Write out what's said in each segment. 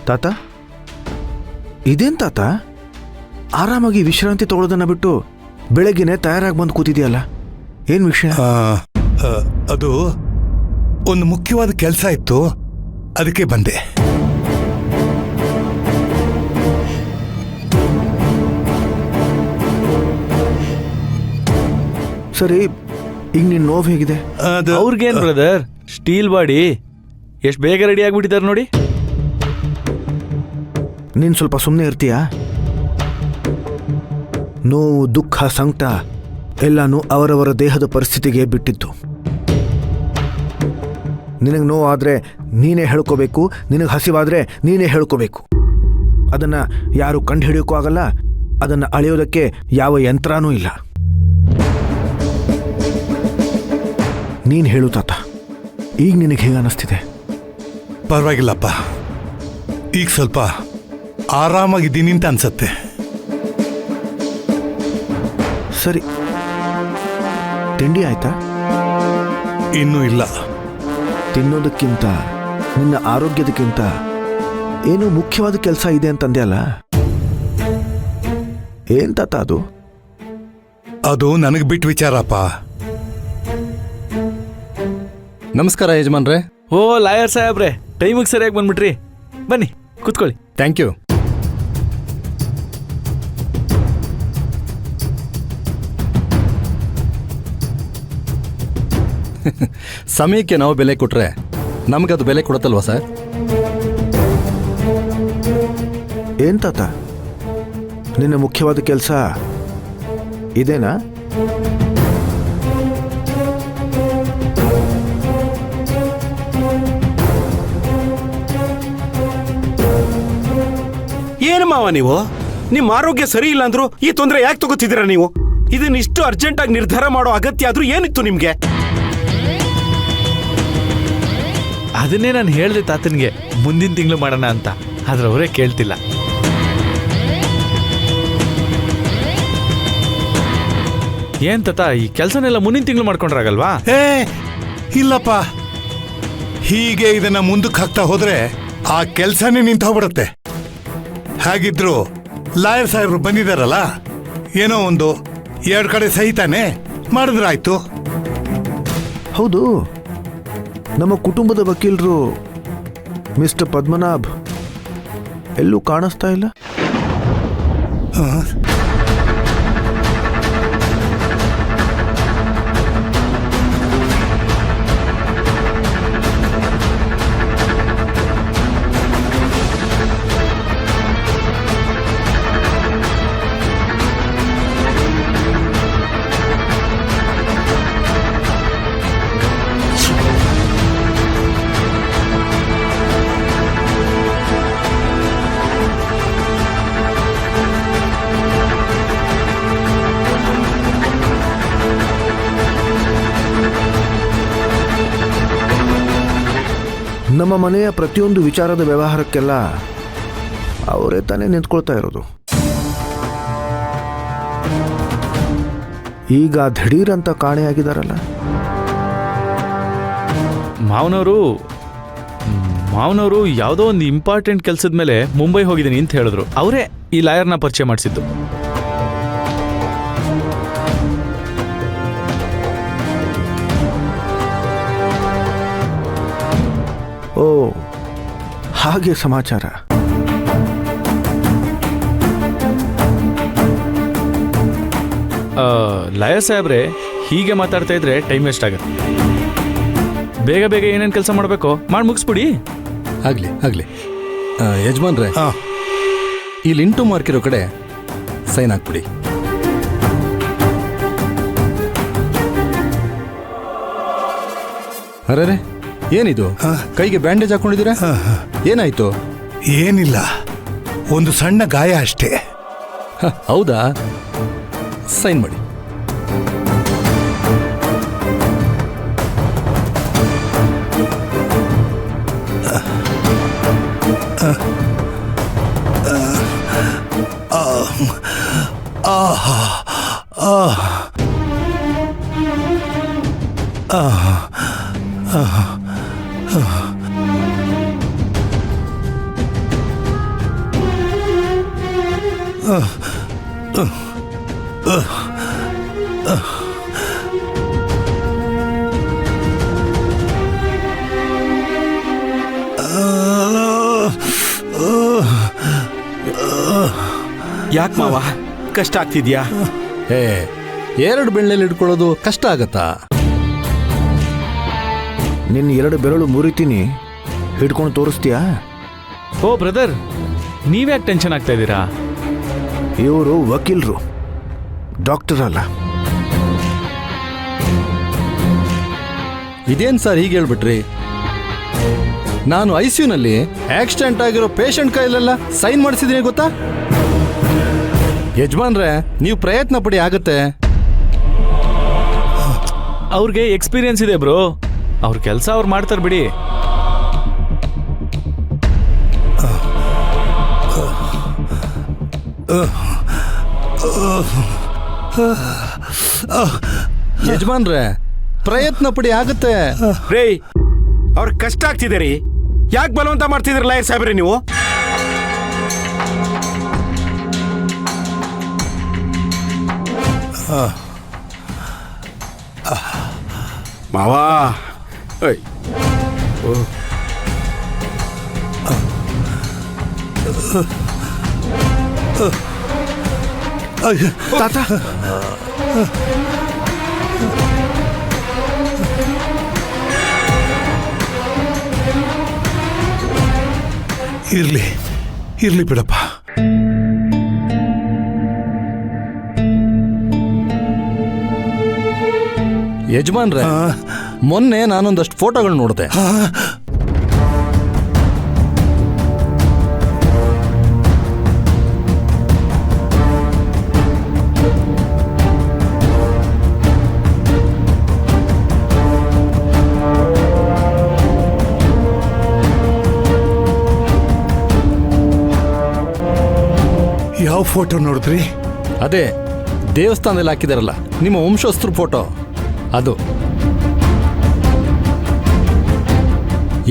ತಾತ, ಇದೇನ್ ತಾತ ಆರಾಮಾಗಿ ವಿಶ್ರಾಂತಿ ತಗೊಳ್ಳೋದನ್ನ ಬಿಟ್ಟು ಬೆಳಗ್ಗೆನೆ ತಯಾರಾಗಿ ಬಂದು ಕೂತಿದ್ಯಲ್ಲ, ಏನ್ ವಿಷಯ? ಅದು ಒಂದು ಮುಖ್ಯವಾದ ಕೆಲಸ ಇತ್ತು, ಅದಕ್ಕೆ ಬಂದೆ. ಸರಿ, ಈಗ ನಿನ್ ನೋವು ಹೇಗಿದೆ? ಅವ್ರಿಗೇನ್ ಬ್ರದರ್, ಸ್ಟೀಲ್ ಬಾಡಿ, ಎಷ್ಟು ಬೇಗ ರೆಡಿ ಆಗ್ಬಿಟ್ಟಿದ್ದಾರೆ ನೋಡಿ. ನೀನ್ ಸ್ವಲ್ಪ ಸುಮ್ಮನೆ ಇರ್ತೀಯಾ? ನೋವು, ದುಃಖ, ಸಂಕಟ ಎಲ್ಲಾನು ಅವರವರ ದೇಹದ ಪರಿಸ್ಥಿತಿಗೆ ಬಿಟ್ಟಿತ್ತು. ನಿನಗೆ ನೋವಾದ್ರೆ ನೀನೇ ಹೇಳ್ಕೋಬೇಕು, ನಿನಗೆ ಹಸಿವಾದ್ರೆ ನೀನೇ ಹೇಳ್ಕೋಬೇಕು. ಅದನ್ನ ಯಾರು ಕಂಡು ಹಿಡಿಯೋಕ್ಕೂ ಆಗಲ್ಲ, ಅದನ್ನ ಅಳೆಯೋದಕ್ಕೆ ಯಾವ ಯಂತ್ರನೂ ಇಲ್ಲ. ನೀನ್ ಹೇಳು ತಾತ, ಈಗ ನಿನಗೆ ಹೇಗೆ ಅನ್ನಿಸ್ತಿದೆ? ಪರವಾಗಿಲ್ಲಪ್ಪ, ಈಗ ಸ್ವಲ್ಪ ಆರಾಮಾಗಿದ್ದೀನಿ ಅಂತ ಅನ್ಸತ್ತೆ. ಸರಿ, ತಿಂಡಿ ಆಯ್ತಾ? ಇನ್ನೂ ಇಲ್ಲ. ತಿನ್ನೋದಕ್ಕಿಂತ ನಿನ್ನ ಆರೋಗ್ಯದಕ್ಕಿಂತ ಏನೋ ಮುಖ್ಯವಾದ ಕೆಲಸ ಇದೆ ಅಂತಂದೆ ಅಲ್ಲ, ಏನ್ ತಾತ ಅದು? ಅದು ನನಗೆ ಬಿಟ್ಟು ವಿಚಾರಪ್ಪ. ನಮಸ್ಕಾರ ಯಜಮಾನ್ರೆ. ಓ ಲಾಯರ್ ಸಾಹೇಬ್ರೆ, ಟೈಮಿಗೆ ಸರಿಯಾಗಿ ಬಂದ್ಬಿಟ್ರಿ. ಬನ್ನಿ ಕೂತ್ಕೊಳ್ಳಿ. Thank you. ಸಮಯಕ್ಕೆ ನಾವು ಬೆಲೆ ಕೊಟ್ರೆ ನಮಗದು ಬೆಲೆ ಕೊಡುತ್ತಲ್ವಾ ಸರ್? ಏನ್ ತಾತ, ನಿನ್ನ ಮುಖ್ಯವಾದ ಕೆಲಸ ಇದೇನಾ? ಏನು ಮಾವ ನೀವು? ನಿಮ್ಮ ಆರೋಗ್ಯ ಸರಿ ಇಲ್ಲ ಅಂದ್ರು ಈ ತೊಂದರೆ ಯಾಕೆ ತಗೋತಿದ್ದೀರಾ ನೀವು? ಇದನ್ನ ಇಷ್ಟು ಅರ್ಜೆಂಟ್ ಆಗಿ ನಿರ್ಧಾರ ಮಾಡೋ ಅಗತ್ಯ ಆದ್ರೂ ಏನಿತ್ತು ನಿಮ್ಗೆ? ಅದನ್ನೇ ನಾನು ಹೇಳ್ದೆ ತಾತನಿಗೆ ಮುಂದಿನ ತಿಂಗಳು ಮಾಡೋಣ ಅಂತ, ಆದ್ರೆ ಅವರೇ ಕೇಳ್ತಿಲ್ಲ. ಏನ್ ತಾತ, ಈ ಕೆಲಸನೆಲ್ಲ ಮುಂದಿನ ತಿಂಗಳು ಮಾಡ್ಕೊಂಡ್ರಾಗಲ್ವಾ? ಇಲ್ಲಪ್ಪ, ಹೀಗೆ ಇದನ್ನ ಮುಂದಕ್ಕೆ ಹಾಕ್ತಾ ಹೋದ್ರೆ ಆ ಕೆಲಸನೇ ನಿಂತು ಹೋಗ್ಬಿಡುತ್ತೆ. ಹಾಗಿದ್ರು ಲಾಯರ್ ಸಾಹೇಬ್ರು ಬಂದಿದಾರಲ್ಲ, ಏನೋ ಒಂದು 2 ಕಡೆ ಸಹಿತಾನೆ ಮಾಡಿದ್ರಾಯ್ತು. ಹೌದು, ನಮ್ಮ ಕುಟುಂಬದ ವಕೀಲರು ಮಿಸ್ಟರ್ ಪದ್ಮನಾಭ್ ಎಲ್ಲೂ ಕಾಣಿಸ್ತಾ ಇಲ್ಲ. ನಮ್ಮ ಮನೆಯ ಪ್ರತಿಯೊಂದು ವಿಚಾರದ ವ್ಯವಹಾರಕ್ಕೆಲ್ಲ ಅವರೇ ತಾನೇ ನಿಂತ್ಕೊಳ್ತಾ ಇರೋದು. ಈಗ ದಿಢೀರ್ ಅಂತ ಕಾಣೆಯಾಗಿದ್ದಾರಲ್ಲ. ಮಾವನವರು ಯಾವುದೋ ಒಂದು ಇಂಪಾರ್ಟೆಂಟ್ ಕೆಲಸದ ಮೇಲೆ ಮುಂಬೈ ಹೋಗಿದ್ದೀನಿ ಅಂತ ಹೇಳಿದ್ರು. ಅವರೇ ಈ ಲಾಯರ್ನ ಪರಿಚಯ ಮಾಡಿಸಿದ್ದು. ಓ, ಹಾಗೆ ಸಮಾಚಾರ. ಲಾಯರ್ ಸಾಹೇಬ್ರೆ, ಹೀಗೆ ಮಾತಾಡ್ತಾ ಇದ್ರೆ ಟೈಮ್ ವೇಸ್ಟ್ ಆಗುತ್ತೆ. ಬೇಗ ಬೇಗ ಏನೇನು ಕೆಲಸ ಮಾಡಬೇಕೋ ಮಾಡಿ ಮುಗಿಸ್ಬಿಡಿ. ಆಗ್ಲಿ ಆಗ್ಲಿ. ಯಜಮಾನ್ರೆ, ಇಲ್ಲಿ ಇಂಟು ಮಾರ್ಕ್ ಇರೋ ಕಡೆ ಸೈನ್ ಹಾಕ್ಬಿಡಿ. ಅರೆ, ಏನಿದು? ಕೈಗೆ ಬ್ಯಾಂಡೇಜ್ ಹಾಕೊಂಡಿದ್ದೀರಾ? ಏನಾಯ್ತು? ಏನಿಲ್ಲ, ಒಂದು ಸಣ್ಣ ಗಾಯ ಅಷ್ಟೇ. ಹೌದಾ? ಸೈನ್ ಮಾಡಿ. ಯಾಕೆ ಮಾವ ಕಷ್ಟ ಆಗ್ತಿದ್ಯಾ? ಏ 2 ಬೆಳ್ಳೆಲ್ಲಿ ಇಟ್ಕೊಳ್ಳೋದು ಕಷ್ಟ ಆಗತ್ತಾ? ನಿನ್ನ 2 ಬೆರಳು ಮುರಿತೀನಿ, ಹಿಡ್ಕೊಂಡು ತೋರಿಸ್ತೀಯಾ? ಓ ಬ್ರದರ್, ನೀವ್ಯಾಕೆ ಟೆನ್ಷನ್ ಆಗ್ತಾ ಇದ್ದೀರಾ? ಇವರು ವಕೀಲರು, ಡಾಕ್ಟರ್ ಅಲ್ಲ. ಇದೇನ್ ಸರ್ ಹೀಗೆ ಹೇಳ್ಬಿಟ್ರಿ? ನಾನು ಐಸಿಯುನಲ್ಲಿ ಆಕ್ಸಿಡೆಂಟ್ ಆಗಿರೋ ಪೇಷಂಟ್ ಕೈಲೆಲ್ಲ ಸೈನ್ ಮಾಡಿಸಿದ್ದೀನಿ ಗೊತ್ತಾ? ಯಜಮಾನ್ರೆ, ನೀವು ಪ್ರಯತ್ನ ಪಡಿ, ಆಗತ್ತೆ. ಅವ್ರಿಗೆ ಎಕ್ಸ್ಪೀರಿಯನ್ಸ್ ಇದೆ ಬ್ರೋ, ಅವ್ರ ಕೆಲಸ ಅವ್ರು ಮಾಡ್ತಾರೆ ಬಿಡಿ. ಯಜಮಾನ್ರೆ, ಪ್ರಯತ್ನ ಪಡಿ, ಆಗತ್ತೆ. ರೇ, ಅವ್ರ ಕಷ್ಟ ಆಗ್ತಿದೆ ರೀ, ಯಾಕೆ ಬಲವಂತ ಮಾಡ್ತಿದ್ರಿ ಲಾಯರ್ ಸಾಹೇಬ್ರೆ ನೀವು? ಮಾವಾ, ತಾತ, ಇರ್ಲಿ ಇರ್ಲಿ ಬಿಡಪ್ಪ. ಯಜಮಾನ್ರೆ, ಮೊನ್ನೆ ನಾನೊಂದಷ್ಟು ಫೋಟೋಗಳು ನೋಡಿದೆ. ಯಾವ ಫೋಟೋ ನೋಡಿದ್ರಿ? ಅದೇ ದೇವಸ್ಥಾನದಲ್ಲಿ ಹಾಕಿದಾರಲ್ಲ ನಿಮ್ಮ ವಂಶಸ್ಥರು ಫೋಟೋ, ಅದು.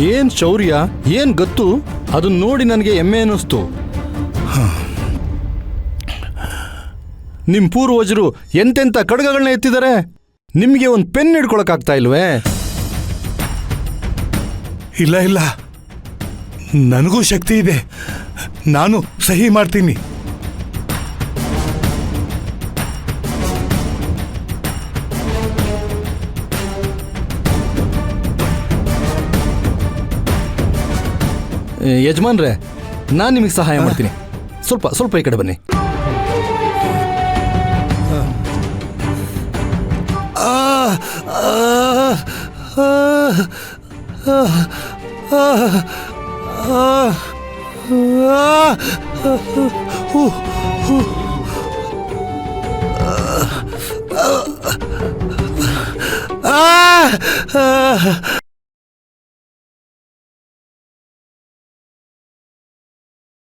ಏನ್ ಶೌರ್ಯ, ಏನ್ ಗೊತ್ತು, ಅದನ್ನ ನೋಡಿ ನನಗೆ ಹೆಮ್ಮೆ ಅನ್ನಿಸ್ತು. ನಿಮ್ ಪೂರ್ವಜರು ಎಂತೆಂಥ ಖಡ್ಗಗಳನ್ನ ಎತ್ತಿದ್ದಾರೆ, ನಿಮ್ಗೆ ಒಂದು ಪೆನ್ ಹಿಡ್ಕೊಳಕ್ಕಾಗ್ತಾ ಇಲ್ವೇ? ಇಲ್ಲ ಇಲ್ಲ, ನನಗೂ ಶಕ್ತಿ ಇದೆ, ನಾನು ಸಹಿ ಮಾಡ್ತೀನಿ. ಯಜಮಾನ್ರೆ, ನಾನು ನಿಮಗೆ ಸಹಾಯ ಮಾಡ್ತೀನಿ. ಸ್ವಲ್ಪ ಈ ಕಡೆ ಬನ್ನಿ.